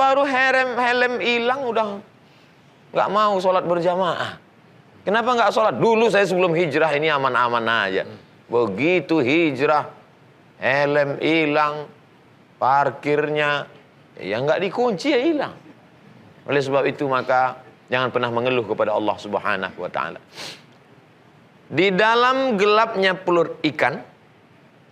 baru helm hilang udah nggak mau sholat berjamaah. Kenapa nggak sholat? Dulu saya sebelum hijrah ini aman-aman aja. Begitu hijrah, helm hilang, parkirnya, ya nggak dikunci ya hilang. Oleh sebab itu maka jangan pernah mengeluh kepada Allah Subhanahu wa Ta'ala. Di dalam gelapnya perut ikan,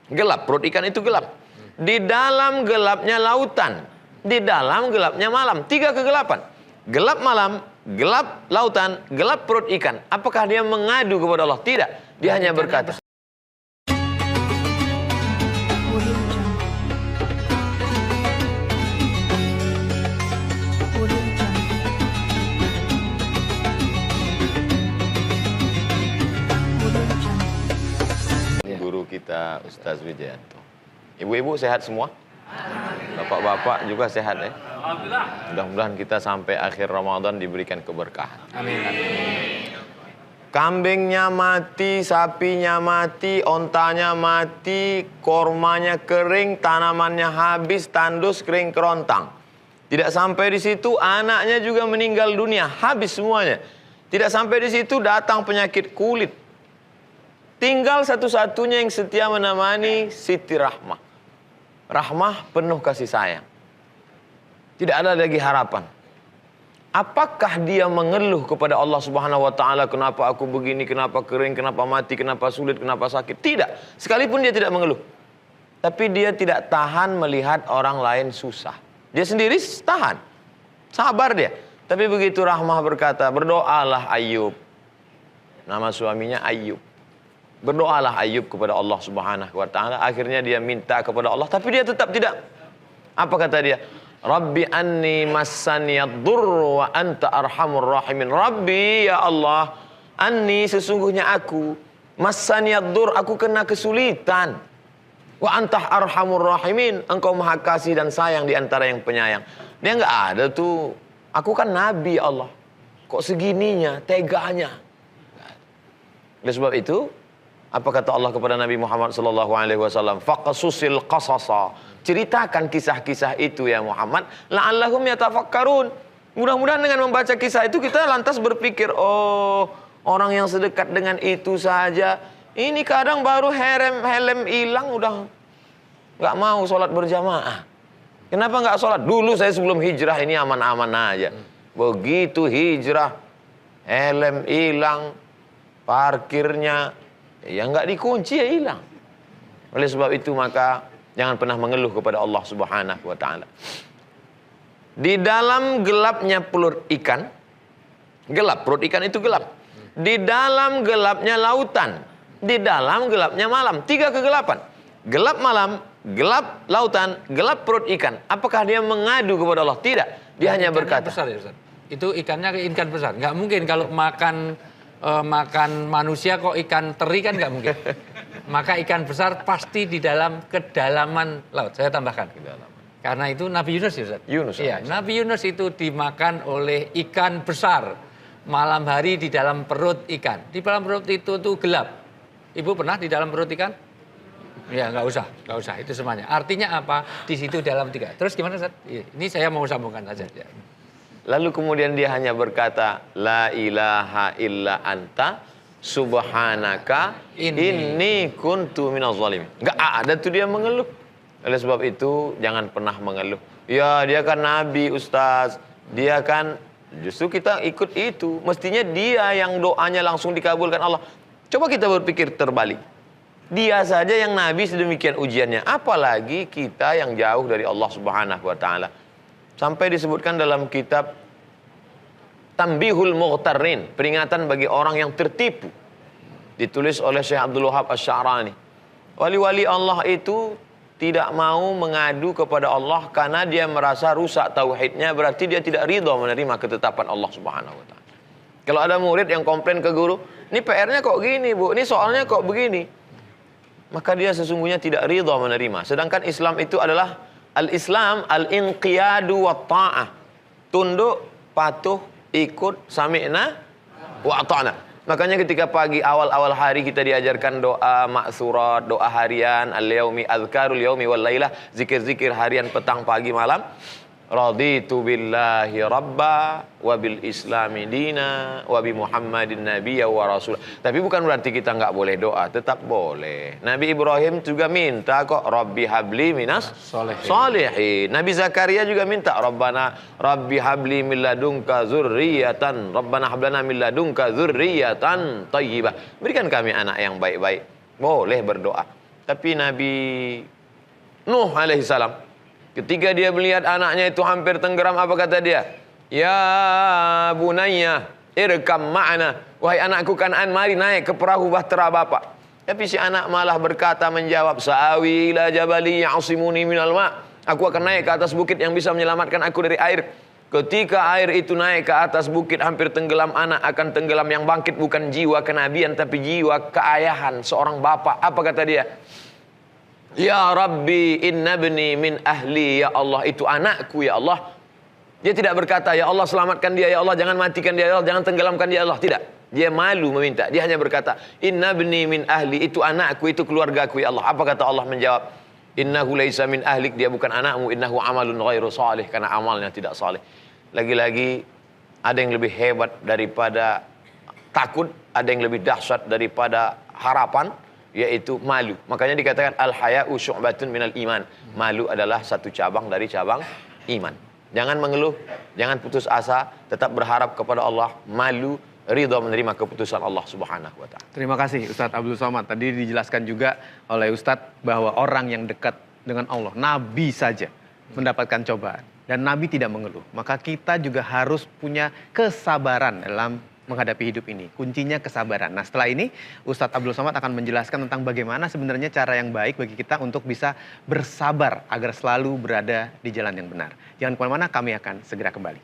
gelap, perut ikan itu gelap. Di dalam gelapnya lautan, di dalam gelapnya malam, 3 kegelapan. Gelap malam, gelap lautan, gelap perut ikan. Apakah dia mengadu kepada Allah? Tidak. Dia hanya berkata, guru kita Ustaz Wijayanto. Ibu-ibu sehat semua? Bapak-bapak juga sehat ya? Mudah-mudahan kita sampai akhir Ramadan diberikan keberkahan. Amin. Kambingnya mati, sapinya mati, ontanya mati, kormanya kering, tanamannya habis, tandus, kering, kerontang. Tidak sampai di situ, anaknya juga meninggal dunia, habis semuanya. Tidak sampai di situ, datang penyakit kulit. Tinggal satu-satunya yang setia menemani Siti Rahmah. Rahmah penuh kasih sayang. Tidak ada lagi harapan. Apakah dia mengeluh kepada Allah Subhanahu wa Ta'ala, kenapa aku begini, kenapa kering, kenapa mati, kenapa sulit, kenapa sakit? Tidak. Sekalipun dia tidak mengeluh. Tapi dia tidak tahan melihat orang lain susah. Dia sendiri tahan. Sabar dia. Tapi begitu Rahmah berkata, berdoalah Ayub. Nama suaminya Ayub. Berdoalah Ayub kepada Allah Subhanahu wa Ta'ala. Akhirnya dia minta kepada Allah, tapi dia tetap tidak. Apa kata dia? Rabbi anni massaniyad durr wa anta arhamur rahimin. Rabbi, ya Allah, anni, sesungguhnya aku, massaniyad durr, aku kena kesulitan. Wa anta arhamur rahimin, engkau maha kasih dan sayang di antara yang penyayang. Dia enggak ada tuh, aku kan nabi Allah. Kok segininya, teganya. Oleh sebab itu, apa kata Allah kepada Nabi Muhammad sallallahu alaihi wasallam? Faqasusil qasasa. Ceritakan kisah-kisah itu ya Muhammad, la'allahum yatafakkarun. Mudah-mudahan dengan membaca kisah itu kita lantas berpikir, oh, orang yang sedekat dengan itu saja, ini kadang baru helm hilang udah nggak mau sholat berjamaah. Kenapa nggak sholat? Dulu saya sebelum hijrah ini aman-aman aja. Begitu hijrah, helm hilang, parkirnya, ya nggak dikunci ya hilang. Oleh sebab itu maka jangan pernah mengeluh kepada Allah Subhanahu wa Ta'ala. Di dalam gelapnya perut ikan, gelap, perut ikan itu gelap. Di dalam gelapnya lautan, di dalam gelapnya malam, 3 kegelapan. Gelap malam, gelap lautan, gelap perut ikan. Apakah dia mengadu kepada Allah? Tidak. Dia hanya berkata, besar ya Ustaz? Itu ikannya ikan besar. Nggak mungkin kalau makan manusia kok ikan teri kan nggak mungkin. Maka ikan besar pasti di dalam kedalaman laut. Saya tambahkan. Karena itu Nabi Yunus ya Ustaz? Yunus. Iya, Nabi Yunus itu dimakan oleh ikan besar. Malam hari di dalam perut ikan. Di dalam perut itu tuh gelap. Ibu pernah di dalam perut ikan? Ya nggak usah. Itu semuanya. Artinya apa? Di situ dalam 3. Terus gimana Ustaz? Ini saya mau sambungkan saja. Ya. Lalu kemudian dia hanya berkata, La ilaha illa anta subhanaka inni kuntu minaz zalimin. Enggak ada tuh dia mengeluh. Oleh sebab itu jangan pernah mengeluh. Ya dia kan nabi Ustaz. Dia kan, justru kita ikut itu. Mestinya dia yang doanya langsung dikabulkan Allah. Coba kita berpikir terbalik. Dia saja yang nabi sedemikian ujiannya. Apalagi kita yang jauh dari Allah Subhanahu wa Ta'ala. Sampai disebutkan dalam kitab Tanbihul Mughtarrin, peringatan bagi orang yang tertipu. Ditulis oleh Syekh Abdul Wahab Asy-Sya'rani. Wali-wali Allah itu tidak mau mengadu kepada Allah karena dia merasa rusak tauhidnya, berarti dia tidak ridha menerima ketetapan Allah Subhanahu wa Ta'ala. Kalau ada murid yang komplain ke guru, ini PR-nya kok gini Bu, ini soalnya kok begini, maka dia sesungguhnya tidak ridha menerima. Sedangkan Islam itu adalah Al-Islam al-inqiyadu wa ta'ah. Tunduk, patuh, ikut, sami'na wa ata'na. Makanya ketika pagi awal-awal hari kita diajarkan doa ma'thurat, doa harian, al-yaumi, azkarul yaumi wal lailah, zikir-zikir harian petang, pagi, malam. Raditu billahi rabba wa bil islami dina wa bi Muhammadin nabiyya wa rasul. Tapi bukan berarti kita nggak boleh doa, tetap boleh. Nabi Ibrahim juga minta kok, Rabbi habli minas sholihin. Nabi Zakaria juga minta, Rabbana Rabbi habli min ladunka dzurriyyatan, Rabbana hablana min ladunka dzurriyyatan thayyibah. Berikan kami anak yang baik-baik. Boleh berdoa. Tapi Nabi Nuh alaihissalam, ketika dia melihat anaknya itu hampir tenggelam, apa kata dia? Ya bunayya irkam ma'ana. Wahai anakku Kan'an, mari naik ke perahu bahtera bapak. Tapi si anak malah berkata, menjawab, Sa'awi ila jabali ya'asimuni minal ma'. Aku akan naik ke atas bukit yang bisa menyelamatkan aku dari air. Ketika air itu naik ke atas bukit hampir tenggelam, anak akan tenggelam. Yang bangkit bukan jiwa kenabian, tapi jiwa keayahan seorang bapak. Apa kata dia? Ya Rabbi inna bni min ahli. Ya Allah, itu anakku ya Allah. Dia tidak berkata, ya Allah selamatkan dia, ya Allah jangan matikan dia, ya Allah jangan tenggelamkan dia, ya Allah. Tidak. Dia malu meminta. Dia hanya berkata, inna bni min ahli. Itu anakku, itu keluargaku ya Allah. Apa kata Allah menjawab? Innahu laisa min ahlik. Dia bukan anakmu. Innahu amalun ghairu salih. Karena amalnya tidak salih. Lagi-lagi ada yang lebih hebat daripada takut. Ada yang lebih dahsyat daripada harapan, yaitu malu. Makanya dikatakan al-haya'u syu'batun minal iman. Malu adalah satu cabang dari cabang iman. Jangan mengeluh, jangan putus asa, tetap berharap kepada Allah, malu, ridha menerima keputusan Allah Subhanahu wa taala. Terima kasih Ustadz Abdul Somad. Tadi dijelaskan juga oleh Ustadz bahwa orang yang dekat dengan Allah, Nabi saja mendapatkan cobaan dan Nabi tidak mengeluh. Maka kita juga harus punya kesabaran dalam menghadapi hidup ini. Kuncinya kesabaran. Nah, setelah ini Ustadz Abdul Somad akan menjelaskan tentang bagaimana sebenarnya cara yang baik bagi kita untuk bisa bersabar agar selalu berada di jalan yang benar. Jangan kemana-mana, kami akan segera kembali.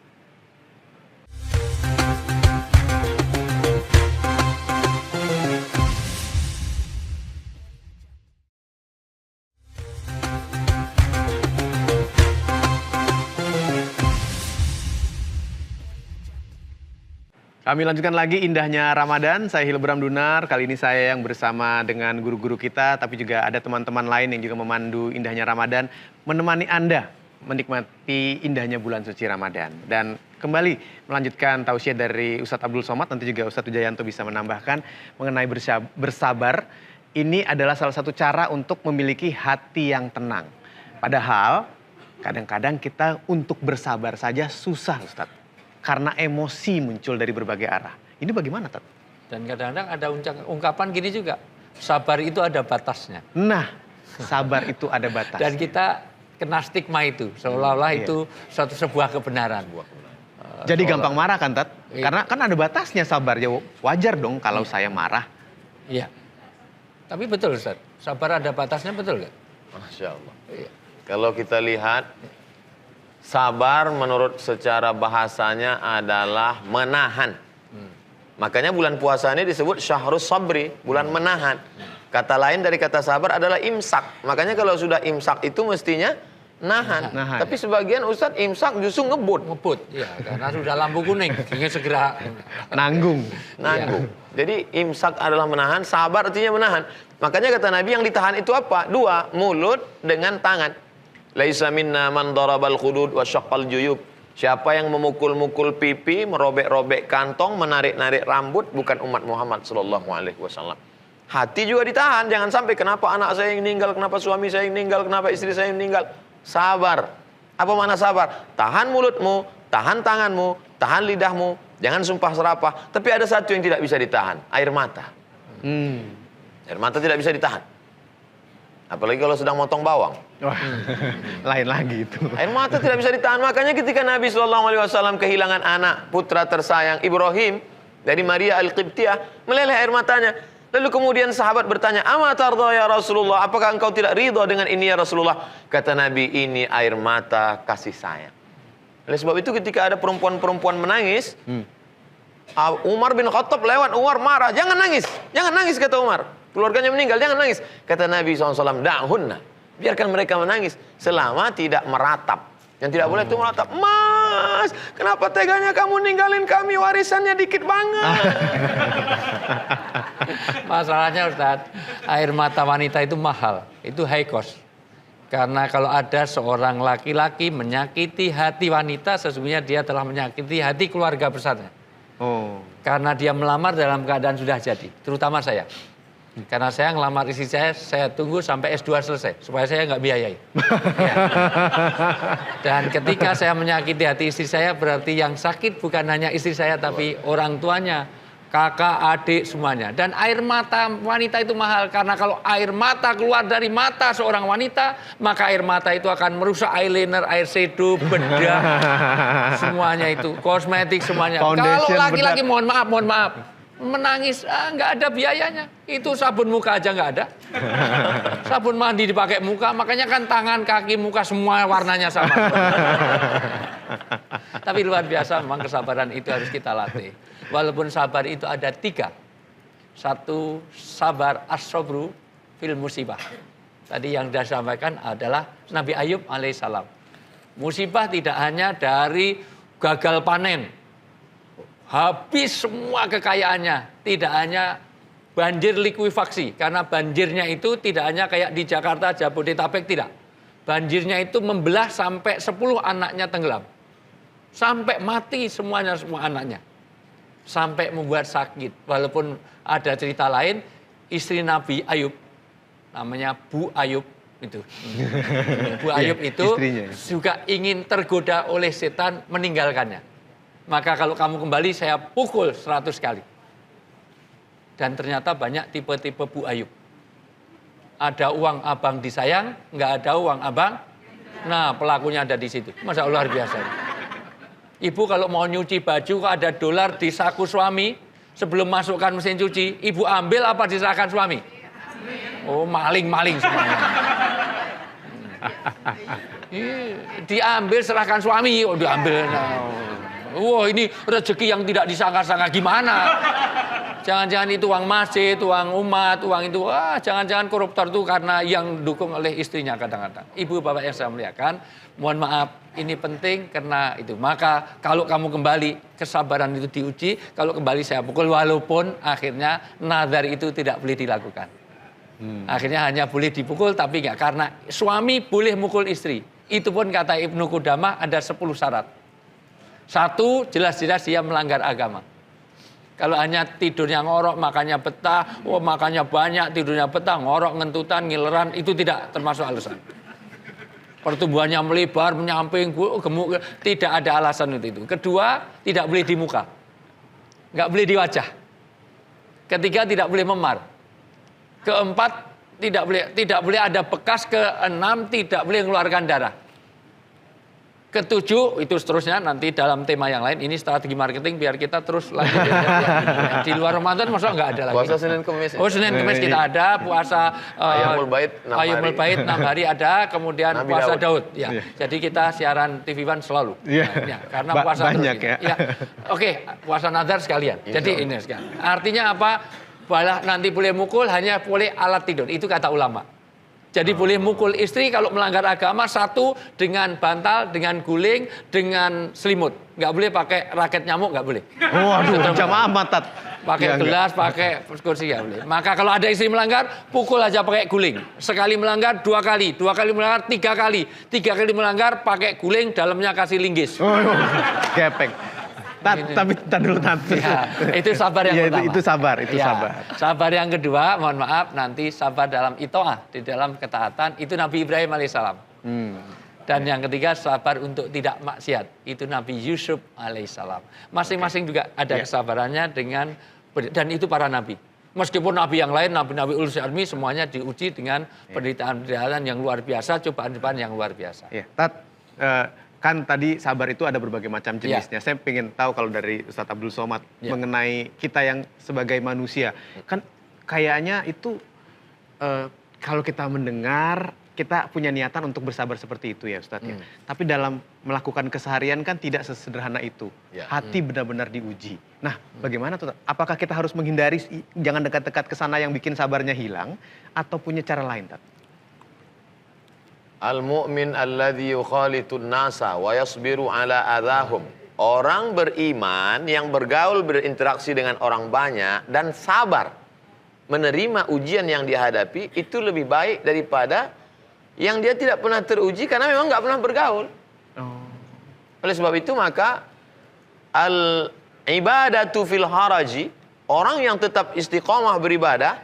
Kami lanjutkan lagi indahnya Ramadan. Saya Hilbram Dunar. Kali ini saya yang bersama dengan guru-guru kita, tapi juga ada teman-teman lain yang juga memandu indahnya Ramadan, menemani Anda menikmati indahnya bulan suci Ramadan. Dan kembali melanjutkan tausiah dari Ustadz Abdul Somad, nanti juga Ustadz Wijayanto bisa menambahkan mengenai bersabar. Ini adalah salah satu cara untuk memiliki hati yang tenang. Padahal kadang-kadang kita untuk bersabar saja susah, Ustadz. Karena emosi muncul dari berbagai arah. Ini bagaimana, Tat? Dan kadang-kadang ada ungkapan gini juga, sabar itu ada batasnya. Nah, sabar itu ada batas. Dan kita kena stigma itu, seolah-olah itu sebuah kebenaran. Jadi gampang marah kan, Tat? Karena kan ada batasnya sabar. Ya wajar dong kalau saya marah. Iya. Tapi betul, Ustaz. Sabar ada batasnya, betul nggak? Masya Allah. Iya. Kalau kita lihat, sabar menurut secara bahasanya adalah menahan. Makanya bulan puasa ini disebut syahrus sabri, bulan menahan. Kata lain dari kata sabar adalah imsak. Makanya kalau sudah imsak itu mestinya nahan. Tapi sebagian Ustadz imsak justru ngebut. Ngebut, ya, karena sudah lampu kuning, ingin segera nanggung. Jadi imsak adalah menahan, sabar artinya menahan. Makanya kata Nabi yang ditahan itu apa? Dua, mulut dengan tangan. Laisa minna man darabal khudud wa syaqqal juyub. Siapa yang memukul-mukul pipi, merobek-robek kantong, menarik-narik rambut, bukan umat Muhammad sallallahu alaihi wasallam. Hati juga ditahan, jangan sampai kenapa anak saya yang meninggal, kenapa suami saya yang meninggal, kenapa istri saya yang meninggal. Sabar. Apa makna sabar? Tahan mulutmu, tahan tanganmu, tahan lidahmu, jangan sumpah serapah. Tapi ada satu yang tidak bisa ditahan, air mata. Air mata tidak bisa ditahan. Apalagi kalau sedang motong bawang. Wah, lain lagi itu. Air mata tidak bisa ditahan. Makanya ketika Nabi SAW kehilangan anak putra tersayang Ibrahim dari Maria Al-Qibtiyah, meleleh air matanya. Lalu kemudian sahabat bertanya, "Ama tardha ya Rasulullah? Apakah engkau tidak ridha dengan ini ya Rasulullah?" Kata Nabi, "Ini air mata kasih sayang." Oleh sebab itu ketika ada perempuan-perempuan menangis, Umar bin Khattab lewat, Umar marah, "Jangan nangis," kata Umar. Keluarganya meninggal, jangan nangis. Kata Nabi SAW, "Da'hunna." Biarkan mereka menangis selama tidak meratap. Yang tidak boleh itu meratap. "Mas, kenapa teganya kamu ninggalin kami? Warisannya dikit banget." Masalahnya Ustaz, air mata wanita itu mahal. Itu high cost. Karena kalau ada seorang laki-laki menyakiti hati wanita, sesungguhnya dia telah menyakiti hati keluarga besarnya. Oh. Karena dia melamar dalam keadaan sudah jadi, terutama saya. Karena saya ngelamar istri saya tunggu sampai S2 selesai, supaya saya nggak biayai. Ya. Dan ketika saya menyakiti hati istri saya, berarti yang sakit bukan hanya istri saya, tapi orang tuanya, kakak, adik, semuanya. Dan air mata wanita itu mahal, karena kalau air mata keluar dari mata seorang wanita, maka air mata itu akan merusak eyeliner, air shadow, bedak, semuanya itu, kosmetik semuanya. Kalau Foundation, laki-laki, bedak. mohon maaf, menangis, nggak ada biayanya. Itu sabun muka aja nggak ada. Sabun mandi dipakai muka, makanya kan tangan, kaki, muka semua warnanya sama. Tapi luar biasa, memang kesabaran itu harus kita latih. Walaupun sabar itu ada 3. Satu, sabar as-sabru fil musibah. Tadi yang sudah sampaikan adalah Nabi Ayub alaihissalam. Musibah tidak hanya dari gagal panen, habis semua kekayaannya, tidak hanya banjir likuifaksi, karena banjirnya itu tidak hanya kayak di Jakarta, Jabodetabek, tidak. Banjirnya itu membelah sampai 10 anaknya tenggelam. Sampai mati semuanya, semua anaknya. Sampai membuat sakit. Walaupun ada cerita lain, istri Nabi Ayub, namanya Bu Ayub itu. Bu Ayub itu istrinya. juga ingin tergoda oleh setan meninggalkannya. Maka kalau kamu kembali saya pukul 100 kali. Dan ternyata banyak tipe-tipe Bu Ayub. Ada uang abang disayang, nggak ada uang abang. Nah, pelakunya ada di situ. Masa luar biasa. Ibu kalau mau nyuci baju, kok ada dolar di saku suami, sebelum masukkan mesin cuci, ibu ambil apa diserahkan suami? Oh, maling-maling semuanya. Diambil serahkan suami, oh diambil. Wah, ini rezeki yang tidak disangka-sangka, gimana? Jangan-jangan itu uang masjid, uang umat, uang itu, jangan-jangan koruptor itu karena yang dukung oleh istrinya kadang-kadang. Ibu bapak yang saya muliakan, mohon maaf, ini penting karena itu. Maka kalau kamu kembali, kesabaran itu diuji, kalau kembali saya pukul, walaupun akhirnya nazar itu tidak boleh dilakukan. Akhirnya hanya boleh dipukul, tapi enggak, karena suami boleh mukul istri. Itu pun kata Ibnu Qudamah ada 10 syarat. 1, jelas-jelas dia melanggar agama. Kalau hanya tidurnya ngorok, makannya betah, makannya banyak, tidurnya betah, ngorok, ngentutan, ngileran, itu tidak termasuk alasan. Pertumbuhannya melebar, menyamping, gemuk, tidak ada alasan itu. Kedua, tidak boleh di muka. Nggak boleh di wajah. Ketiga, tidak boleh memar. Keempat, tidak boleh ada bekas. Keenam, tidak boleh mengeluarkan darah. Ketujuh, itu seterusnya nanti dalam tema yang lain. Ini strategi marketing biar kita terus lanjut. Di luar Ramadan masa nggak ada lagi. Puasa Senin Kemis. Oh, Senin Kemis kita ada. Puasa Ayyamul Bait 6 hari. Ayyamul Bait 6 hari ada. Kemudian Nabi puasa Daud. Daud. Ya. Jadi kita siaran TV One selalu. Iya. Ya, karena puasa banyak terus. ya. Oke, puasa nazar sekalian. Jadi ini sekalian. Artinya apa? Balah nanti boleh mukul, hanya boleh alat tidur. Itu kata ulama. Jadi boleh mukul istri kalau melanggar agama, 1 dengan bantal, dengan guling, dengan selimut. Nggak boleh pakai raket nyamuk, nggak boleh. Waduh, jam amat, Tat. Pakai Ya, gelas, pakai kursi, nggak boleh. Maka kalau ada istri melanggar, pukul aja pakai guling. Sekali melanggar 2 kali, 2 kali melanggar 3 kali. 3 kali melanggar pakai guling, dalamnya kasih linggis. Oh, gepeng. Tapi dulu. Ya, itu sabar yang pertama. Itu sabar, itu Ya, sabar. Sabar yang kedua, mohon maaf, nanti sabar dalam itoah, di dalam ketaatan, itu Nabi Ibrahim alaihissalam. Dan yang ketiga, sabar untuk tidak maksiat, itu Nabi Yusuf alaihissalam. Masing-masing juga ada kesabarannya dengan, dan itu para nabi. Meskipun nabi yang lain, nabi-nabi ulul azmi, semuanya diuji dengan penderitaan-penderitaan yang luar biasa, cobaan-cobaan yang luar biasa. Ya, Tat, kan tadi sabar itu ada berbagai macam jenisnya. Saya pengen tahu kalau dari Ustadz Abdul Somad mengenai kita yang sebagai manusia. Kan kayaknya itu kalau kita mendengar, kita punya niatan untuk bersabar seperti itu ya Ustadz ya. Tapi dalam melakukan keseharian kan tidak sesederhana itu. Hati benar-benar diuji. Nah, bagaimana tuh? Apakah kita harus menghindari, jangan dekat-dekat ke sana yang bikin sabarnya hilang, atau punya cara lain, Tat? Al-mu'min alladhi yukhalitun nasa wa yasbiru ala adahum. Orang beriman yang bergaul, berinteraksi dengan orang banyak dan sabar menerima ujian yang dihadapi, itu lebih baik daripada yang dia tidak pernah teruji karena memang nggak pernah bergaul. Oleh sebab itu maka al-ibadatu fil haraji, orang yang tetap istiqomah beribadah,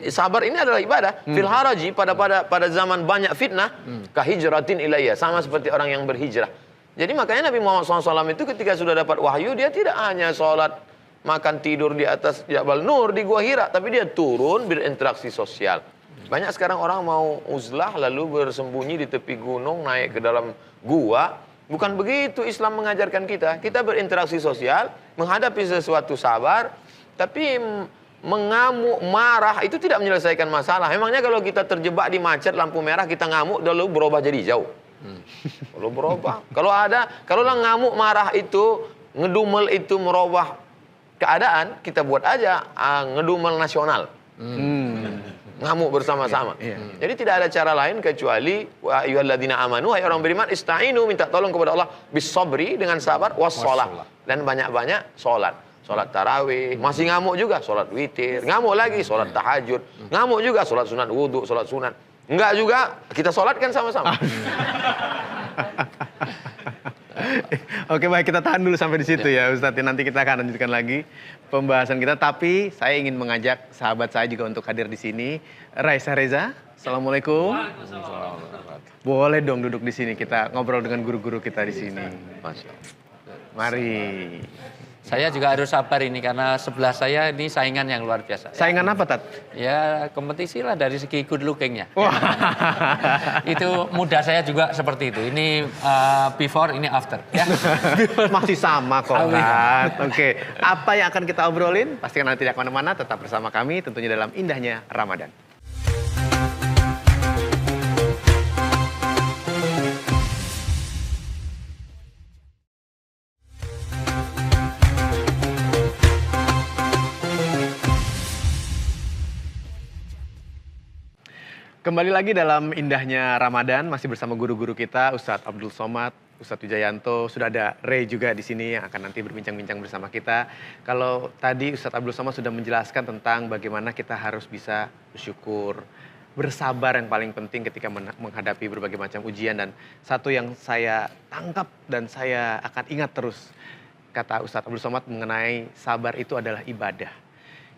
sabar ini adalah ibadah. Fil haraji, pada zaman banyak fitnah, kahijratin ilayya, sama seperti orang yang berhijrah. Jadi makanya Nabi Muhammad SAW itu ketika sudah dapat wahyu, dia tidak hanya sholat, makan, tidur di atas Jabal Nur, di Gua Hira, tapi dia turun berinteraksi sosial. Banyak sekarang orang mau uzlah lalu bersembunyi di tepi gunung, naik ke dalam gua. Bukan begitu Islam mengajarkan kita. Kita berinteraksi sosial, menghadapi sesuatu sabar, tapi mengamuk, marah itu tidak menyelesaikan masalah. Memangnya kalau kita terjebak di macet lampu merah, kita ngamuk lalu berubah jadi hijau. Kalau berubah. Kalau ngamuk, marah itu, ngedumel itu merubah keadaan, kita buat aja ngedumel nasional. Ngamuk bersama-sama. Jadi tidak ada cara lain kecuali wa ayyuhalladzina amanu, hai orang beriman, ista'inu, minta tolong kepada Allah bis-sabri, dengan sabar, was-shalah, dan banyak-banyak salat. Salat tarawih, masih ngamuk juga salat witir, ngamuk lagi salat tahajud, ngamuk juga salat sunat wudu, salat sunat. Enggak juga, kita salatkan sama-sama. Oke, baik, kita tahan dulu sampai di situ ya Ustadz. Nanti kita akan lanjutkan lagi pembahasan kita. Tapi saya ingin mengajak sahabat saya juga untuk hadir di sini. Raisa Reza, assalamualaikum. Boleh dong duduk di sini, kita ngobrol dengan guru-guru kita di sini. Mari. Saya juga harus sabar ini karena sebelah saya ini saingan yang luar biasa. Saingan apa, Tat? Ya kompetisi lah dari segi good looking-nya. Wah. Itu muda saya juga seperti itu. Ini before, ini after. Ya. Masih sama kok, Tat. Oke, apa yang akan kita obrolin? Pastikan nanti tidak kemana-mana, tetap bersama kami tentunya dalam Indahnya Ramadan. Kembali lagi dalam Indahnya Ramadan, masih bersama guru-guru kita, Ustadz Abdul Somad, Ustadz Wijayanto, sudah ada Ray juga di sini yang akan nanti berbincang-bincang bersama kita. Kalau tadi Ustadz Abdul Somad sudah menjelaskan tentang bagaimana kita harus bisa bersyukur, bersabar yang paling penting ketika menghadapi berbagai macam ujian. Dan satu yang saya tangkap dan saya akan ingat terus, kata Ustadz Abdul Somad mengenai sabar itu adalah ibadah.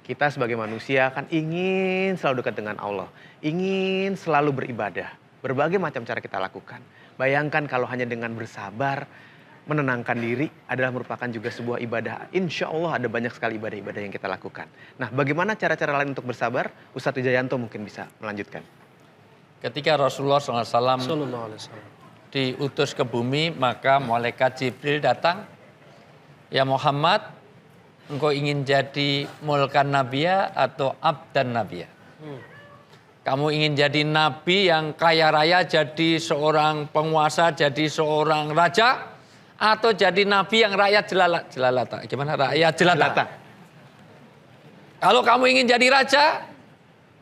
Kita sebagai manusia kan ingin selalu dekat dengan Allah, ingin selalu beribadah. Berbagai macam cara kita lakukan. Bayangkan kalau hanya dengan bersabar, menenangkan diri adalah merupakan juga sebuah ibadah. Insya Allah ada banyak sekali ibadah-ibadah yang kita lakukan. Nah, bagaimana cara-cara lain untuk bersabar? Ustadz Wijayanto mungkin bisa melanjutkan. Ketika Rasulullah SAW diutus ke bumi, maka malaikat Jibril datang. Ya Muhammad, engkau ingin jadi mulkan nabiya atau abdan nabiya? Kamu ingin jadi nabi yang kaya raya, jadi seorang penguasa, jadi seorang raja, atau jadi nabi yang rakyat jelalata? Gimana rakyat jelata? Kalau kamu ingin jadi raja,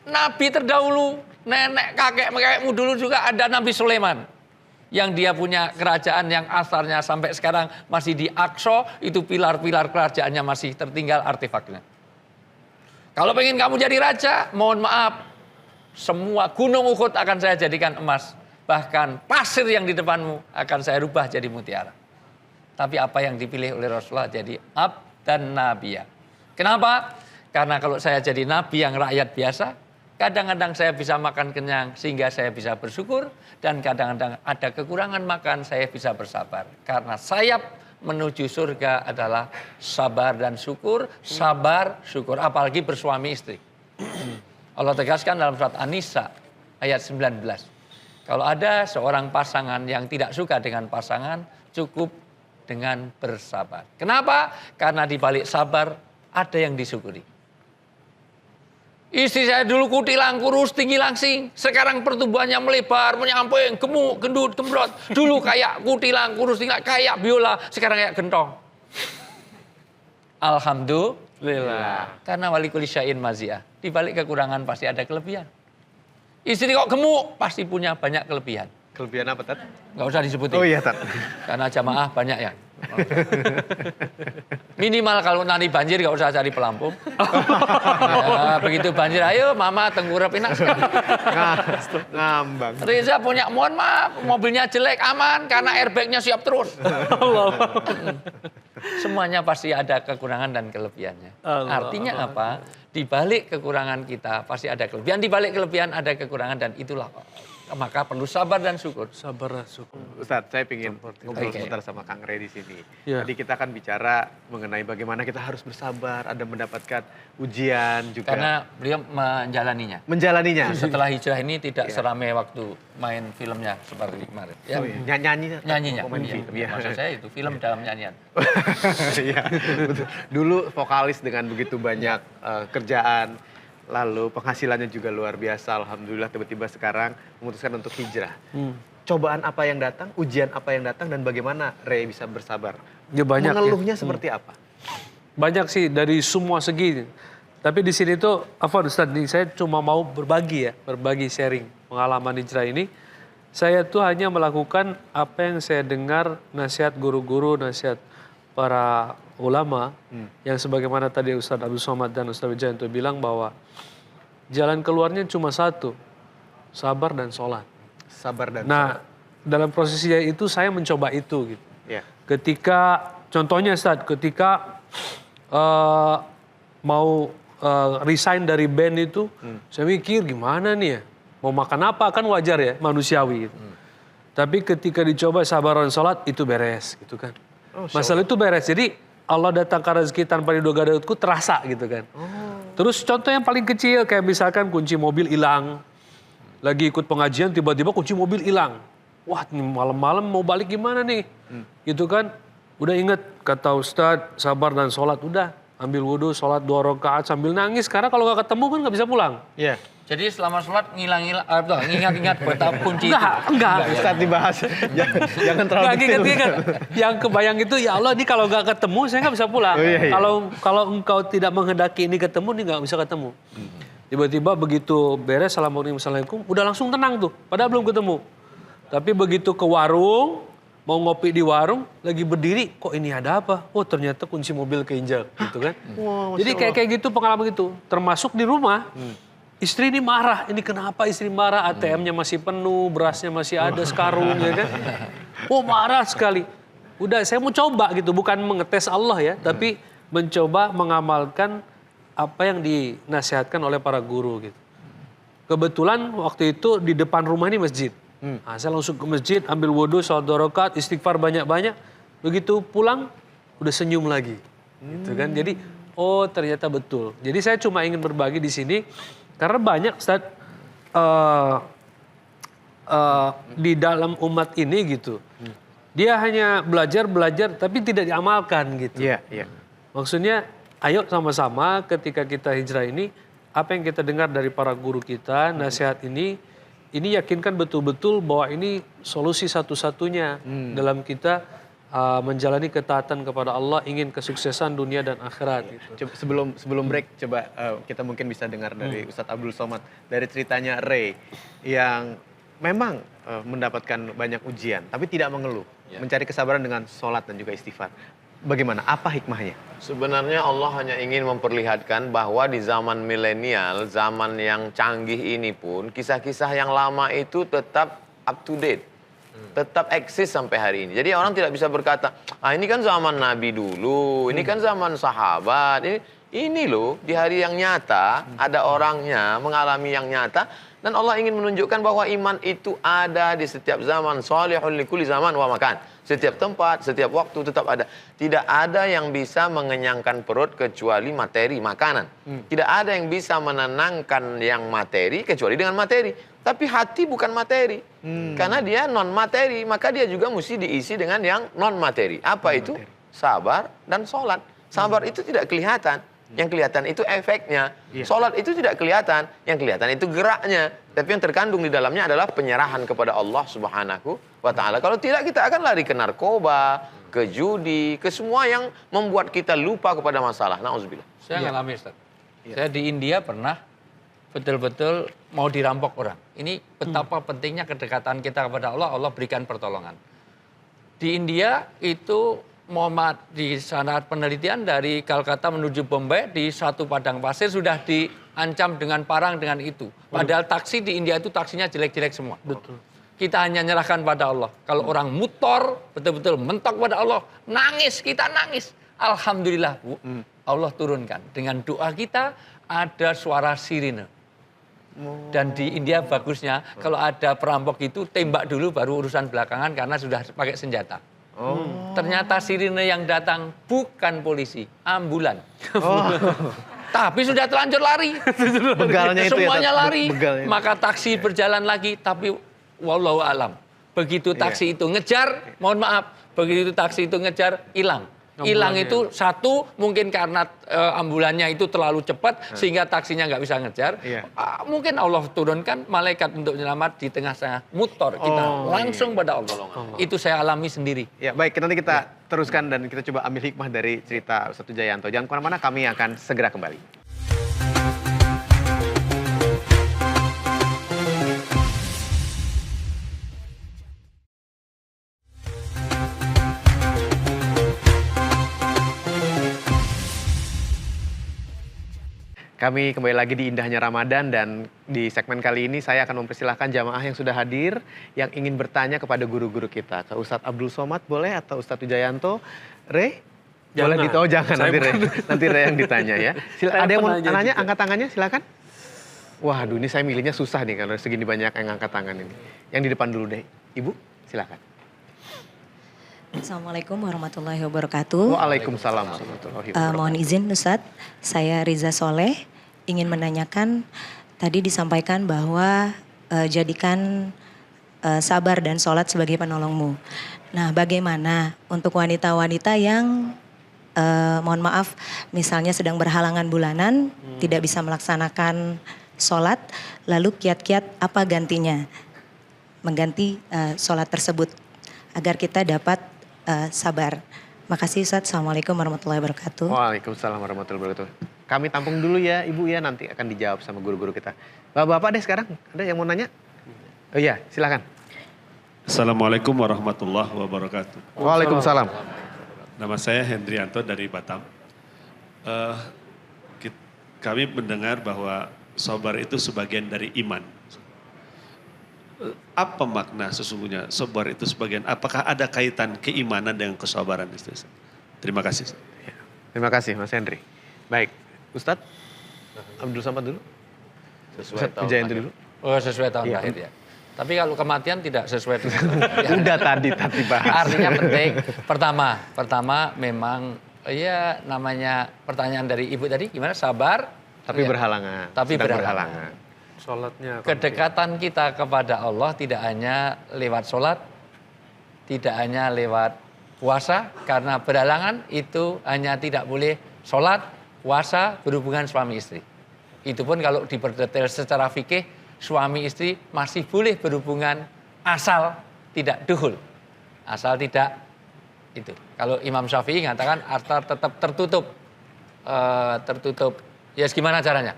nabi terdahulu, nenek kakekmu dulu juga ada Nabi Sulaiman. Yang dia punya kerajaan yang asarnya sampai sekarang masih di Aqsa, itu pilar-pilar kerajaannya masih tertinggal artefaknya. Kalau pengen kamu jadi raja, mohon maaf, semua gunung Uhud akan saya jadikan emas. Bahkan pasir yang di depanmu akan saya rubah jadi mutiara. Tapi apa yang dipilih oleh Rasulullah jadi abdan nabiya. Kenapa? Karena kalau saya jadi nabi yang rakyat biasa, kadang-kadang saya bisa makan kenyang sehingga saya bisa bersyukur. Dan kadang-kadang ada kekurangan makan, saya bisa bersabar. Karena sayap menuju surga adalah sabar dan syukur, sabar, syukur. Apalagi bersuami istri. Allah tegaskan dalam surat An-Nisa ayat 19. Kalau ada seorang pasangan yang tidak suka dengan pasangan, cukup dengan bersabar. Kenapa? Karena di balik sabar ada yang disyukuri. Istri saya dulu kutilang, kurus, tinggi langsing. Sekarang pertumbuhannya melebar, menyamping, gemuk, gendut, gembrot. Dulu kayak kutilang, kurus, tinggi, kayak biola. Sekarang kayak gentong. Alhamdulillah. Karena wali kulli syai'in maziyah. Di balik kekurangan pasti ada kelebihan. Istri kok gemuk, pasti punya banyak kelebihan. Kelebihan apa, Tat? Nggak usah disebutin. Oh iya, Tat. Karena jamaah banyak ya. Minimal kalau nanti banjir nggak usah cari pelampung. Ya, begitu banjir, ayo mama tengkurap enak sekali. Ngambang. Reza punya, mohon maaf, mobilnya jelek aman karena airbagnya siap turun. Semuanya pasti ada kekurangan dan kelebihannya. Artinya apa? Di balik kekurangan kita pasti ada kelebihan. Di balik kelebihan ada kekurangan dan itulah maka perlu sabar dan syukur. Sabar dan syukur. Ustadz, saya ingin ngobrol Oke. sebentar sama Kang Rey di sini. Ya. Tadi kita kan bicara mengenai bagaimana kita harus bersabar, ada mendapatkan ujian juga. Karena beliau menjalaninya. Menjalaninya. Setelah hijrah ini tidak seramai waktu main filmnya seperti kemarin. Ya. Oh, iya. Nyanyinya. Pemain Iya. film, ya. Maksud saya itu film dalam nyanyian. Iya, betul. Dulu vokalis dengan begitu banyak kerjaan, lalu penghasilannya juga luar biasa. Alhamdulillah tiba-tiba sekarang memutuskan untuk hijrah. Cobaan apa yang datang, ujian apa yang datang, dan bagaimana Rey bisa bersabar? Ya banyak ya. Mengeluhnya seperti apa? Banyak sih dari semua segi. Tapi di sini tuh, Ustadz, nih, saya cuma mau berbagi sharing pengalaman hijrah ini. Saya tuh hanya melakukan apa yang saya dengar nasihat guru-guru, nasihat para ulama, yang sebagaimana tadi Ustadz Abdul Somad dan Ustadz Wijayanto bilang bahwa jalan keluarnya cuma satu, sabar dan sholat. Sabar dan Nah, dalam prosesnya itu saya mencoba itu gitu. ya. Ketika, contohnya Ustadz, ketika mau resign dari band itu, saya mikir gimana nih ya, mau makan apa, kan wajar ya, manusiawi gitu. Tapi ketika dicoba sabar dan sholat, itu beres gitu kan. Masalah itu beres, jadi Allah datangkan rezeki tanpa diduga-dugaku terasa gitu kan. Terus contoh yang paling kecil, kayak misalkan kunci mobil hilang, lagi ikut pengajian tiba-tiba kunci mobil hilang. Wah, ini malam-malam mau balik gimana nih? Gitu kan. Udah inget kata Ustadz, sabar dan sholat. Udah, ambil wudhu, sholat 2 rakaat sambil nangis. Karena kalau nggak ketemu kan nggak bisa pulang. Iya. Jadi selama sholat ngingat-ingat betapa kunci itu. Enggak. Ustadz dibahas, jangan terlalu Nggak detail. ingat-ingat. Yang kebayang itu, ya Allah ini kalau nggak ketemu saya nggak bisa pulang. Oh, iya, iya. Kalau engkau tidak menghendaki ini ketemu, ini nggak bisa ketemu. Tiba-tiba begitu beres, assalamualaikum, udah langsung tenang tuh. Padahal belum ketemu. Tapi begitu ke warung, mau ngopi di warung, lagi berdiri, kok ini ada apa? Oh ternyata kunci mobil keinjak, gitu kan. Jadi kayak gitu pengalaman gitu. Termasuk di rumah, istri ini marah. Ini kenapa istri marah? ATM-nya masih penuh, berasnya masih ada sekarung, ya kan. Oh marah sekali. Udah saya mau coba gitu, bukan mengetes Allah ya, tapi mencoba mengamalkan apa yang dinasihatkan oleh para guru gitu. Kebetulan waktu itu di depan rumah ini masjid. Nah, saya langsung ke masjid, ambil wudhu, sholat 2 rakaat, istighfar banyak-banyak. Begitu pulang, udah senyum lagi. Gitu kan. Jadi, oh ternyata betul. Jadi saya cuma ingin berbagi di sini, karena banyak Ustadz, di dalam umat ini gitu. Dia hanya belajar, tapi tidak diamalkan gitu. Iya, iya. Maksudnya, ayo sama-sama ketika kita hijrah ini, apa yang kita dengar dari para guru kita, nasihat ini yakinkan betul-betul bahwa ini solusi satu-satunya dalam kita menjalani ketaatan kepada Allah, ingin kesuksesan dunia dan akhirat. Gitu. Sebelum break, coba kita mungkin bisa dengar dari Ustadz Abdul Somad, dari ceritanya Rey yang memang mendapatkan banyak ujian, tapi tidak mengeluh, mencari kesabaran dengan sholat dan juga istighfar. Bagaimana? Apa hikmahnya? Sebenarnya Allah hanya ingin memperlihatkan bahwa di zaman milenial, zaman yang canggih ini pun, kisah-kisah yang lama itu tetap up to date. Tetap eksis sampai hari ini. Jadi orang tidak bisa berkata, ini kan zaman Nabi dulu, ini kan zaman sahabat. Ini loh, di hari yang nyata, ada orangnya mengalami yang nyata. Dan Allah ingin menunjukkan bahwa iman itu ada di setiap zaman. Salihul likulli zaman wa makan. Setiap tempat, setiap waktu tetap ada. Tidak ada yang bisa mengenyangkan perut kecuali materi, makanan. Tidak ada yang bisa menenangkan yang materi kecuali dengan materi. Tapi hati bukan materi. Karena dia non materi, maka dia juga mesti diisi dengan yang non materi. Apa itu? Sabar dan sholat. Sabar itu tidak kelihatan. Yang kelihatan itu efeknya. Sholat itu tidak kelihatan. Yang kelihatan itu geraknya. Tapi yang terkandung di dalamnya adalah penyerahan kepada Allah Subhanahu wa ta'ala. Kalau tidak, kita akan lari ke narkoba, ke judi, ke semua yang membuat kita lupa kepada masalah. Na'udzubillah. Saya ngalami, Ustaz. Saya di India pernah betul-betul mau dirampok orang. Ini betapa pentingnya kedekatan kita kepada Allah, Allah berikan pertolongan. Di India itu di sana penelitian dari Calcutta menuju Bombay di satu padang pasir sudah diancam dengan parang dengan itu. Padahal taksi di India itu taksinya jelek-jelek semua. Betul. Kita hanya nyerahkan pada Allah. Kalau orang mutor, betul-betul mentok pada Allah, nangis, kita nangis. Alhamdulillah, Bu, Allah turunkan. Dengan doa kita ada suara sirine. Dan di India bagusnya, kalau ada perampok itu tembak dulu baru urusan belakangan karena sudah pakai senjata. Ternyata sirine yang datang bukan polisi, ambulan. Tapi sudah terlanjur lari. Begalnya itu Semuanya ya, lari. begalnya. Maka taksi berjalan lagi, tapi wallahu alam. Begitu taksi itu ngejar, mohon maaf, begitu taksi itu ngejar, hilang. Hilang itu satu mungkin karena ambulannya itu terlalu cepat sehingga taksinya nggak bisa ngejar. Iya. Mungkin Allah turunkan malaikat untuk menyelamat di tengah-tengah motor kita langsung pada Allah. Itu saya alami sendiri. Ya baik, nanti kita teruskan dan kita coba ambil hikmah dari cerita Ustadz Wijayanto. Jangan kemana-mana, kami akan segera kembali. Kami kembali lagi di Indahnya Ramadan dan di segmen kali ini saya akan mempersilahkan jamaah yang sudah hadir yang ingin bertanya kepada guru-guru kita. Ke Ustadz Abdul Somad boleh atau Ustadz Wijayanto? Re? Boleh Jangan. ditahu jangan Saya nanti Re. Nanti Re yang ditanya ya. Saya Ada yang mau penanya nanya, juga. angkat tangannya silakan. Waduh, ini saya milihnya susah nih kalau segini banyak yang angkat tangan ini. Yang di depan dulu deh. Ibu, silakan. Assalamualaikum warahmatullahi wabarakatuh. Waalaikumsalam warahmatullahi wabarakatuh. Mohon izin Ustadz, saya Riza Soleh ingin menanyakan, tadi disampaikan bahwa jadikan sabar dan sholat sebagai penolongmu. Nah, bagaimana untuk wanita-wanita yang mohon maaf misalnya sedang berhalangan bulanan, tidak bisa melaksanakan sholat, lalu kiat-kiat apa gantinya? Mengganti sholat tersebut agar kita dapat sabar. Makasih Ustadz. Assalamualaikum warahmatullahi wabarakatuh. Waalaikumsalam warahmatullahi wabarakatuh. Kami tampung dulu ya Ibu ya, nanti akan dijawab sama guru-guru kita. Bapak-bapak deh sekarang, ada yang mau nanya? Oh iya, silakan. Assalamualaikum warahmatullahi wabarakatuh. Waalaikumsalam. Nama saya Hendrianto dari Batam. Kami mendengar bahwa sabar itu sebagian dari iman. Apa makna sesungguhnya sabar itu sebagian? Apakah ada kaitan keimanan dengan kesabaran itu? Terima kasih. Terima kasih Mas Hendri. Baik, Ustadz Abdul Somad dulu. Ustadz Wijayanto dulu. Oh, sesuai tahun Iya. lahir ya. Tapi kalau kematian tidak sesuai dengan Udah tadi bahas. Artinya penting. Pertama memang ya namanya pertanyaan dari Ibu tadi gimana? Sabar. Tapi Ya. berhalangan. Tapi sedang berhalangan. Sholatnya. Kedekatan kita kepada Allah tidak hanya lewat sholat, tidak hanya lewat puasa, karena berhalangan itu hanya tidak boleh sholat, puasa, berhubungan suami istri. Itu pun kalau diperdetail secara fikih, suami istri masih boleh berhubungan asal tidak duhul. Asal tidak itu. Kalau Imam Syafi'i mengatakan asal tetap tertutup. Tertutup. Ya gimana caranya?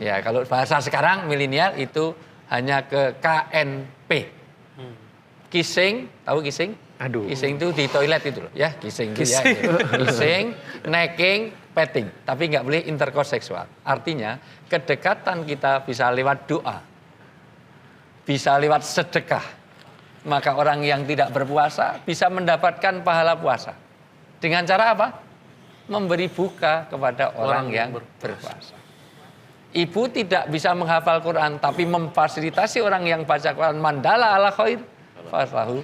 Ya kalau bahasa sekarang milenial itu hanya ke KNP. Kissing, tahu kissing? Aduh. Kissing itu di toilet itu loh, ya kissing. Ya. Kissing, necking, petting. Tapi nggak boleh intercourse seksual. Artinya kedekatan kita bisa lewat doa, bisa lewat sedekah. Maka orang yang tidak berpuasa bisa mendapatkan pahala puasa. Dengan cara apa? Memberi buka kepada orang yang berpuasa. Ibu tidak bisa menghafal Quran, tapi memfasilitasi orang yang baca Quran. Mandala ala khair, falahu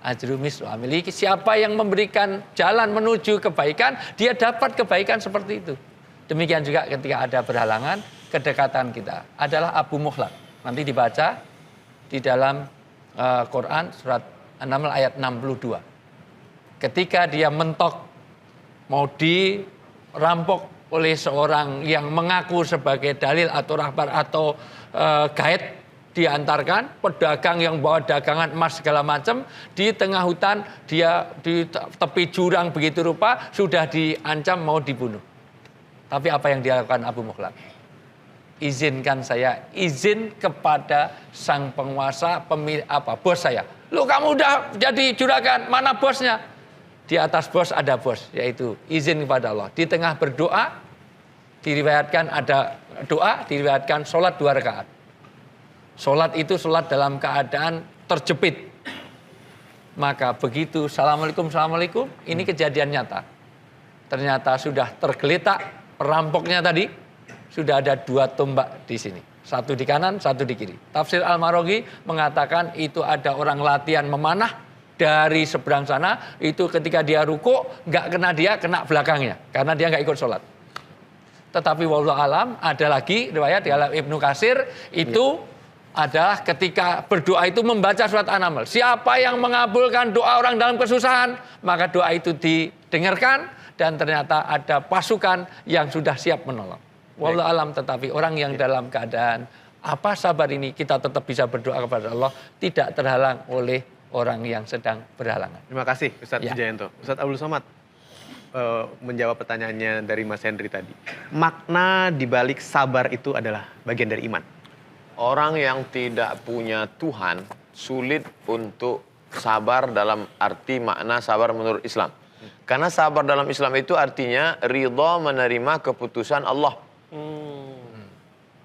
ajru mislu amili. Siapa yang memberikan jalan menuju kebaikan, dia dapat kebaikan seperti itu. Demikian juga ketika ada berhalangan, kedekatan kita adalah Abu Muhlad. Nanti dibaca di dalam Quran surat An-Naml ayat 62. Ketika dia mentok mau dirampok oleh seorang yang mengaku sebagai dalil atau rahbar atau guide, diantarkan pedagang yang bawa dagangan emas segala macam di tengah hutan, dia di tepi jurang begitu rupa sudah diancam mau dibunuh. Tapi apa yang dilakukan Abu Muhlad? Izinkan saya izin kepada sang penguasa bos saya. Loh kamu udah jadi juragan, mana bosnya? Di atas bos ada bos, yaitu izin kepada Allah. Di tengah berdoa, diriwayatkan ada doa, diriwayatkan sholat 2 rakaat. Sholat itu sholat dalam keadaan terjepit. Maka begitu Assalamualaikum, Assalamualaikum, ini kejadian nyata. Ternyata sudah tergeletak perampoknya tadi, sudah ada 2 tombak di sini. Satu di kanan, satu di kiri. Tafsir Al-Maraghi mengatakan itu ada orang latihan memanah dari seberang sana. Itu ketika dia ruku, nggak kena dia, kena belakangnya. Karena dia nggak ikut sholat. Tetapi wallahu alam, ada lagi riwayat di alam Ibnu Katsir, itu adalah ketika berdoa itu membaca surat An-Naml. Siapa yang mengabulkan doa orang dalam kesusahan, maka doa itu didengarkan dan ternyata ada pasukan yang sudah siap menolong. Wallahu alam, tetapi orang yang dalam keadaan apa sabar ini kita tetap bisa berdoa kepada Allah, tidak terhalang oleh orang yang sedang berhalangan. Terima kasih Ustadz Ya. Wijayanto. Ustadz Abdul Somad menjawab pertanyaannya dari Mas Henry tadi. Makna dibalik sabar itu adalah bagian dari iman. Orang yang tidak punya Tuhan sulit untuk sabar dalam arti makna sabar menurut Islam. Karena sabar dalam Islam itu artinya ridha menerima keputusan Allah.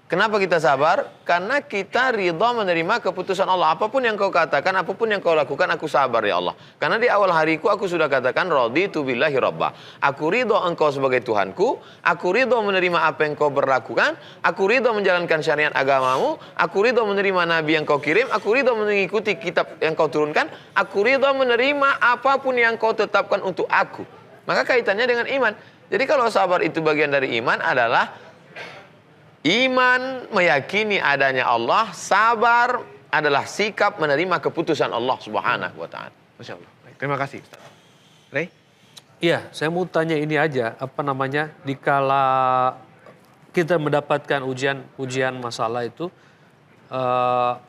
Kenapa kita sabar? Karena kita ridha menerima keputusan Allah. Apapun yang kau katakan, apapun yang kau lakukan, aku sabar ya Allah. Karena di awal hariku aku sudah katakan raditu billahi rabbah. Aku ridha engkau sebagai Tuhanku, aku ridha menerima apa yang kau berlakukan, aku ridha menjalankan syariat agamamu, aku ridha menerima nabi yang kau kirim, aku ridha mengikuti kitab yang kau turunkan, aku ridha menerima apapun yang kau tetapkan untuk aku. Maka kaitannya dengan iman. Jadi kalau sabar itu bagian dari iman adalah iman meyakini adanya Allah, sabar adalah sikap menerima keputusan Allah Subhanahu wa taala. Masya Allah. Baik, terima kasih Ustaz. Rey? Iya, saya mau tanya ini aja, dikala kita mendapatkan ujian masalah itu,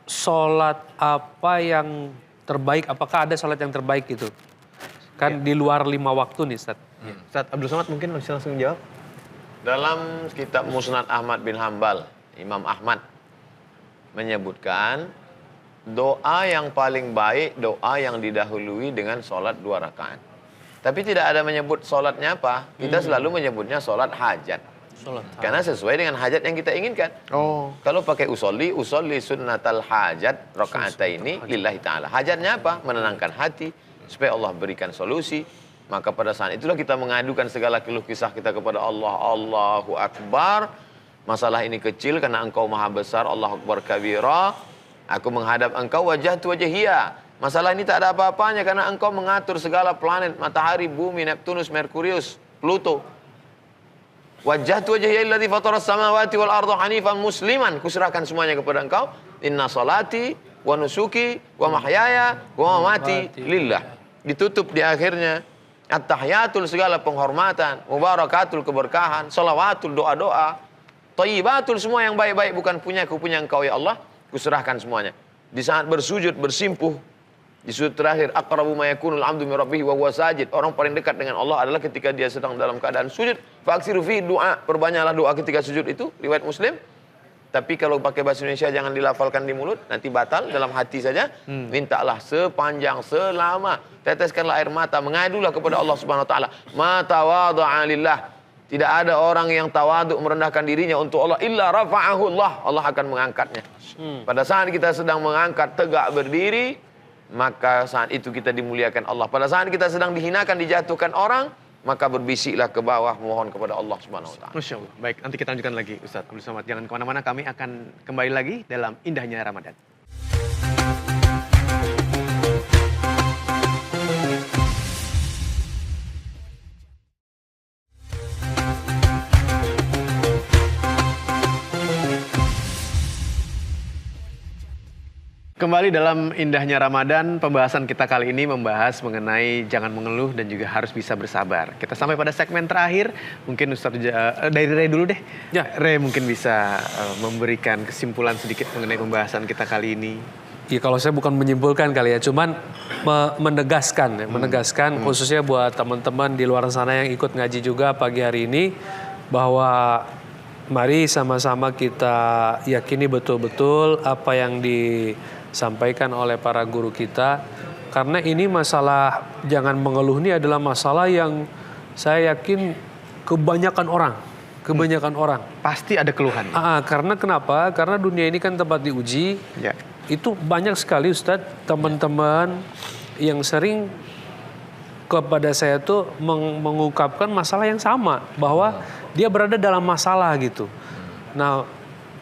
sholat apa yang terbaik, apakah ada sholat yang terbaik gitu? Kan di luar 5 waktu nih Ustaz. Ustaz Abdul Somad mungkin bisa langsung jawab. Dalam kitab Musnad Ahmad bin Hambal, Imam Ahmad menyebutkan doa yang paling baik, doa yang didahului dengan sholat 2 rakaat. Tapi tidak ada menyebut sholatnya apa. Kita selalu menyebutnya sholat hajat. Karena sesuai dengan hajat yang kita inginkan. Oh. Kalau pakai usolli sunnatal hajat rakaataini lillahi ta'ala. Hajatnya apa? Menenangkan hati supaya Allah berikan solusi. Maka pada saat itulah kita mengadukan segala keluh kisah kita kepada Allah. Allahu Akbar. Masalah ini kecil karena engkau maha besar. Allahu Akbar kabira. Aku menghadap engkau wajhtu wajhiya. Masalah ini tak ada apa-apanya karena engkau mengatur segala planet, matahari, bumi, Neptunus, Merkurius, Pluto. Wajhtu wajhiya alladzi fataras samawati wal arda hanifan musliman. Kuserahkan semuanya kepada engkau. Inna salati wa nusuki wa mahyaya wa mamati lillah. Ditutup di akhirnya at-tahiyatul segala penghormatan, mubarakatul keberkahan, salawatul doa-doa, thayyibatul semua yang baik-baik bukan punyaku, punya engkau ya Allah, kuserahkan semuanya. Di saat bersujud, bersimpuh, di sujud terakhir, aqrabu ma yakunul 'abdu min rabbih wa huwa sajid. Orang paling dekat dengan Allah adalah ketika dia sedang dalam keadaan sujud. Faksiru fi doa, perbanyaklah doa ketika sujud itu, riwayat Muslim. Tapi kalau pakai bahasa Indonesia jangan dilafalkan di mulut, nanti batal, dalam hati saja. Mintalah sepanjang, selama, teteskanlah air mata, mengadulah kepada Allah Subhanahu wa taala. Ma tawadha'a lillah. Tidak ada orang yang tawaduk merendahkan dirinya untuk Allah illa rafa'ahu Allah. Allah akan mengangkatnya. Pada saat kita sedang mengangkat tegak berdiri, maka saat itu kita dimuliakan Allah. Pada saat kita sedang dihinakan, dijatuhkan orang, maka berbisiklah ke bawah mohon kepada Allah Subhanahu wa taala. Masya Allah. Baik, nanti kita lanjutkan lagi Ustaz Abdul Somad. Jangan kemana-mana, kami akan kembali lagi dalam Indahnya Ramadan. Kembali dalam Indahnya Ramadan, pembahasan kita kali ini membahas mengenai jangan mengeluh dan juga harus bisa bersabar. Kita sampai pada segmen terakhir, mungkin Ustadz dari Rey dulu deh. Ya. Rey mungkin bisa memberikan kesimpulan sedikit mengenai pembahasan kita kali ini. Ya kalau saya bukan menyimpulkan kali ya, cuman menegaskan khususnya buat teman-teman di luar sana yang ikut ngaji juga pagi hari ini, bahwa mari sama-sama kita yakini betul-betul apa yang disampaikan oleh para guru kita, Karena ini masalah jangan mengeluh ini adalah masalah yang saya yakin kebanyakan orang. Pasti ada keluhan. Karena kenapa? Karena dunia ini kan tempat diuji. Ya. Itu banyak sekali Ustadz teman-teman yang sering kepada saya tuh mengungkapkan masalah yang sama. Bahwa dia berada dalam masalah gitu. Nah,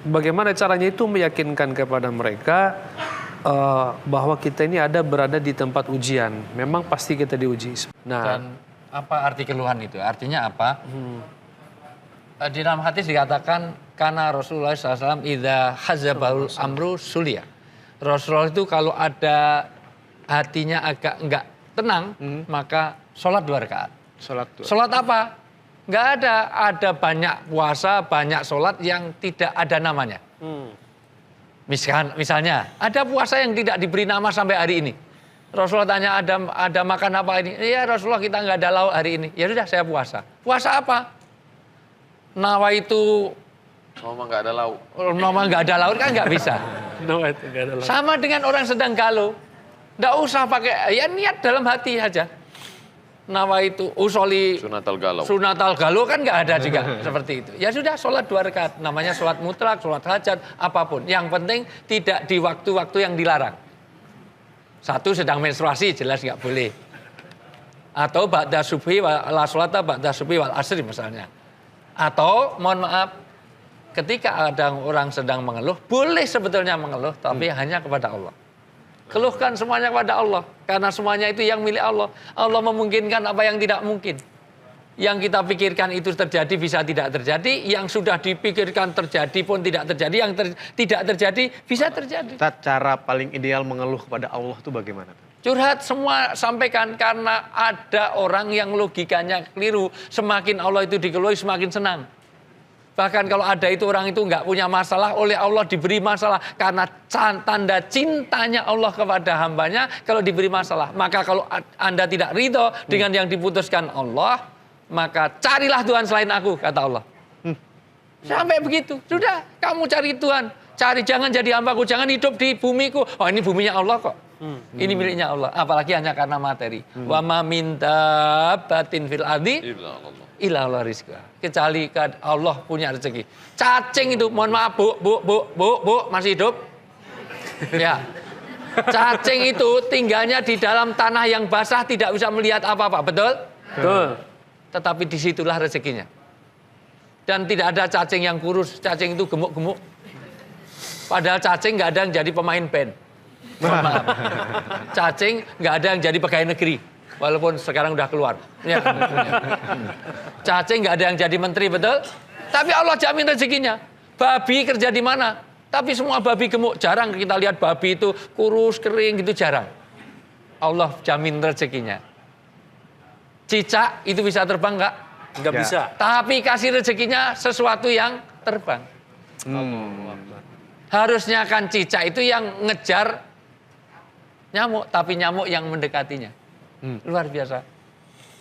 bagaimana caranya itu meyakinkan kepada mereka bahwa kita ini berada di tempat ujian. Memang pasti kita diuji. Nah, Dan apa arti keluhan itu? Artinya apa? Di dalam hadis dikatakan karena Rasulullah SAW idza hazabul amru sulia. Rasulullah itu kalau ada hatinya agak enggak tenang, maka sholat 2 rakaat. Sholat apa? Enggak ada. Ada banyak puasa, banyak sholat yang tidak ada namanya. Misalnya, ada puasa yang tidak diberi nama sampai hari ini. Rasulullah tanya, ada makan apa ini? Iya Rasulullah, kita nggak ada lauk hari ini. Ya sudah, saya puasa. Puasa apa? Nawa itu... Mama nggak ada lauk. Nama nggak ada lauk kan nggak bisa. Sama dengan orang sedang galau. Nggak usah pakai, ya niat dalam hati aja. Nawa itu usoli sunatal galau kan nggak ada juga seperti itu. Ya sudah, sholat 2 rakaat. Namanya sholat mutlak, sholat hajat, apapun. Yang penting tidak di waktu-waktu yang dilarang. Satu, sedang menstruasi jelas nggak boleh. Atau ba'da subhi la sholata ba'da subhi wal asri misalnya. Atau mohon maaf, ketika ada orang sedang mengeluh, boleh sebetulnya mengeluh, tapi hanya kepada Allah. Keluhkan semuanya kepada Allah, karena semuanya itu yang milik Allah. Allah memungkinkan apa yang tidak mungkin. Yang kita pikirkan itu terjadi bisa tidak terjadi, yang sudah dipikirkan terjadi pun tidak terjadi, yang tidak terjadi bisa terjadi. Cara paling ideal mengeluh kepada Allah itu bagaimana? Curhat semua sampaikan, karena ada orang yang logikanya keliru. Semakin Allah itu dikeluhi semakin senang. Bahkan kalau ada itu orang itu nggak punya masalah, oleh Allah diberi masalah. Karena tanda cintanya Allah kepada hambanya kalau diberi masalah. Maka kalau Anda tidak ridho dengan yang diputuskan Allah, maka carilah Tuhan selain aku, kata Allah. Sampai begitu. Sudah, kamu cari Tuhan. Cari, jangan jadi hambaku, jangan hidup di bumiku. Oh, ini buminya Allah kok. Ini miliknya Allah. Apalagi hanya karena materi. Wa ma min dabbatin fil ardi illa Allah rizqa. Kecuali Allah punya rezeki. Cacing itu, mohon maaf bu, masih hidup? Ya. Cacing itu tinggalnya di dalam tanah yang basah, tidak bisa melihat apa-apa, betul? betul. Tetapi disitulah rezekinya. Dan tidak ada cacing yang kurus, cacing itu gemuk-gemuk. Padahal cacing nggak ada yang jadi pemain band. Mohon maaf. Cacing nggak ada yang jadi pegawai negeri. Walaupun sekarang udah keluar. Ya. Cacing nggak ada yang jadi menteri, betul? Tapi Allah jamin rezekinya. Babi kerja di mana? Tapi semua babi gemuk. Jarang kita lihat babi itu kurus, kering gitu, jarang. Allah jamin rezekinya. Cicak itu bisa terbang nggak? Nggak bisa. Tapi kasih rezekinya sesuatu yang terbang. Harusnya kan cicak itu yang ngejar nyamuk, tapi nyamuk yang mendekatinya. Luar biasa.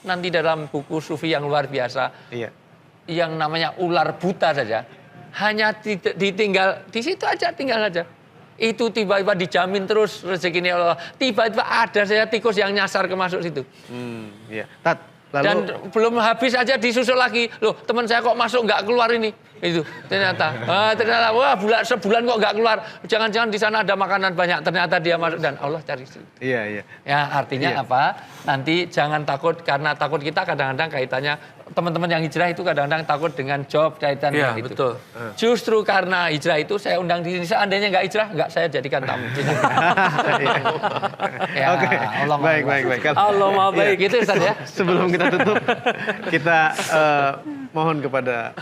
Nanti dalam buku sufi yang luar biasa, yang namanya ular buta saja, hanya ditinggal di situ aja, tinggal aja. Itu tiba-tiba dijamin terus rezekinya Allah. Tiba-tiba ada saja tikus yang nyasar ke masuk situ. Lalu... Dan belum habis aja disusul lagi. Loh, teman saya kok masuk nggak keluar ini? Itu ternyata wah sebulan kok nggak keluar. Jangan-jangan di sana ada makanan banyak. Ternyata dia masuk dan Allah cari situ. Iya. Ya artinya apa? Nanti jangan takut, karena takut kita kadang-kadang kaitannya teman-teman yang hijrah itu kadang-kadang takut dengan job kaitan dengan itu. Betul. Justru karena hijrah itu saya undang di sini. Seandainya nggak hijrah, nggak saya jadikan tamu. Ya, Oke. Allah Baik. Allah maha baik. Gitu Ustaz ya. Sebelum kita tutup, kita mohon kepada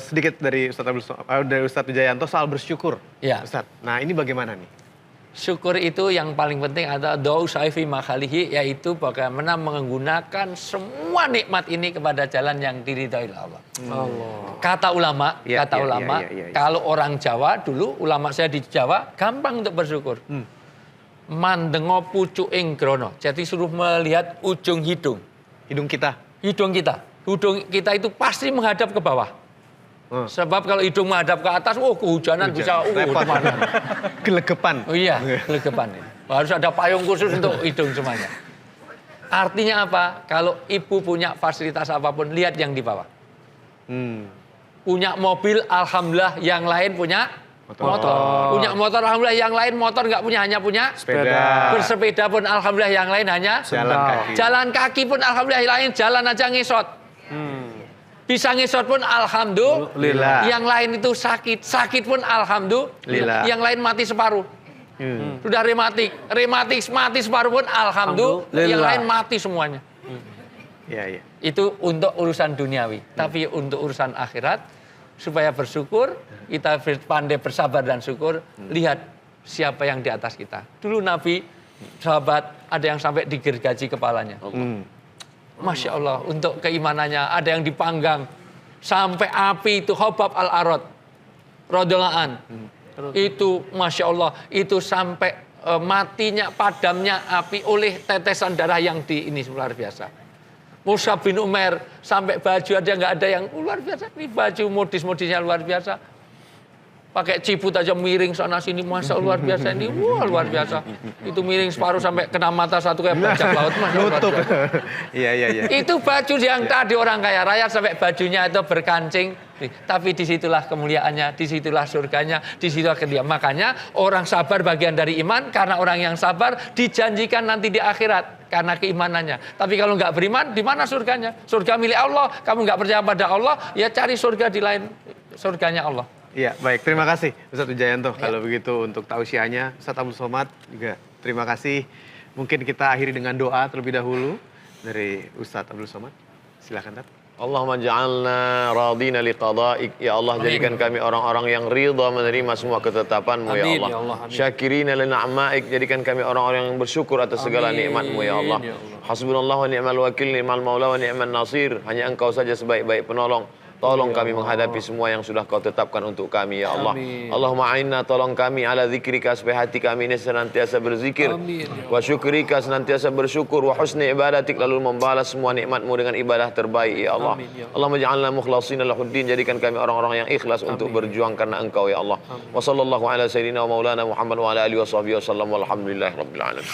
sedikit dari Ustadz Wijayanto soal bersyukur. Ya. Ustadz, nah ini bagaimana nih? Syukur itu yang paling penting adalah doa saifi makhalihi, yaitu bagaimana menggunakan semua nikmat ini kepada jalan yang diridhoi Allah. Kata ulama, kalau orang Jawa dulu, ulama saya di Jawa gampang untuk bersyukur. Mandengo pucuking grono. Jadi suruh melihat ujung hidung. Hidung kita. Hidung kita itu pasti menghadap ke bawah. Sebab kalau hidung menghadap ke atas, kehujanan bisa Gelegepan. Oh iya, gelegepan. Harus ada payung khusus untuk hidung semuanya. Artinya apa? Kalau ibu punya fasilitas apapun, lihat yang di bawah. Punya mobil, alhamdulillah, yang lain punya motor. Punya motor, alhamdulillah, yang lain motor nggak punya, hanya punya Sepeda. bersepeda pun alhamdulillah, yang lain hanya Jalan kaki. jalan kaki pun alhamdulillah, yang lain jalan aja ngesot. Bisa ngesot pun alhamdulillah. Yang lain itu sakit pun alhamdulillah. Yang lain mati separuh. Sudah rematik mati separuh pun alhamdulillah. Yang lain mati semuanya. Iya, iya. Itu untuk urusan duniawi. Tapi untuk urusan akhirat, supaya bersyukur, kita pandai bersabar dan syukur, lihat siapa yang di atas kita. Dulu Nabi, sahabat, ada yang sampai digergaji kepalanya. Masya Allah, untuk keimanannya, ada yang dipanggang. Sampai api itu, Khobab al-Arad, radhiyallahu an. Itu, Masya Allah, itu sampai matinya, padamnya api oleh tetesan darah yang ini luar biasa. Mus'ab bin Umair, sampai baju aja nggak ada yang luar biasa. Ini baju modis-modisnya luar biasa. Pakai ciput aja miring sana sini, masa luar biasa ini, wah luar biasa. Itu miring separuh sampai kena mata satu kayak bajak laut, masa luar biasa. Iya, iya, iya. Itu baju yang tadi orang kaya raya sampai bajunya itu berkancing. Tapi disitulah kemuliaannya, disitulah surganya, disitulah kemuliaan. Makanya orang sabar bagian dari iman, karena orang yang sabar dijanjikan nanti di akhirat karena keimanannya. Tapi kalau nggak beriman, di mana surganya? Surga milik Allah. Kamu nggak percaya pada Allah, ya cari surga di lain surganya Allah. Iya, baik. Terima kasih Ustadz Wijayanto. Kalau begitu untuk tausiahnya, Ustadz Abdul Somad juga terima kasih. Mungkin kita akhiri dengan doa terlebih dahulu dari Ustadz Abdul Somad. Silakan, Tat. Allahumma ja'alna radina liqada'ik. Ya Allah, jadikan kami orang-orang yang ridha menerima semua ketetapan-Mu ya Amin, Allah. ya Allah, amin. Syakirina li na'ma'ik, jadikan kami orang-orang yang bersyukur atas segala nikmat-Mu ya Allah. ya Allah. Hasbunallahu wa ni'mal wakil, ni'mal maula wa ni'man nasir. Hanya Engkau saja sebaik-baik penolong. Tolong kami menghadapi semua yang sudah Kau tetapkan untuk kami ya Allah. Amin. Allahumma a'inna, tolong kami ala zikrika supaya hati kami ini senantiasa berzikir. Amin, ya Wa syukrika, senantiasa bersyukur. Wa husni ibadatik, lalu membalas semua nikmat-Mu dengan ibadah terbaik ya Allah. Amin, ya Allah. Allahumma ja'alna mukhlashina lahuddin, jadikan kami orang-orang yang ikhlas untuk berjuang karena Engkau ya Allah. Wa sallallahu ala sayyidina wa maulana Muhammad wa ala alihi wa sahbihi wa sallam walhamdulillahi rabbil alamin.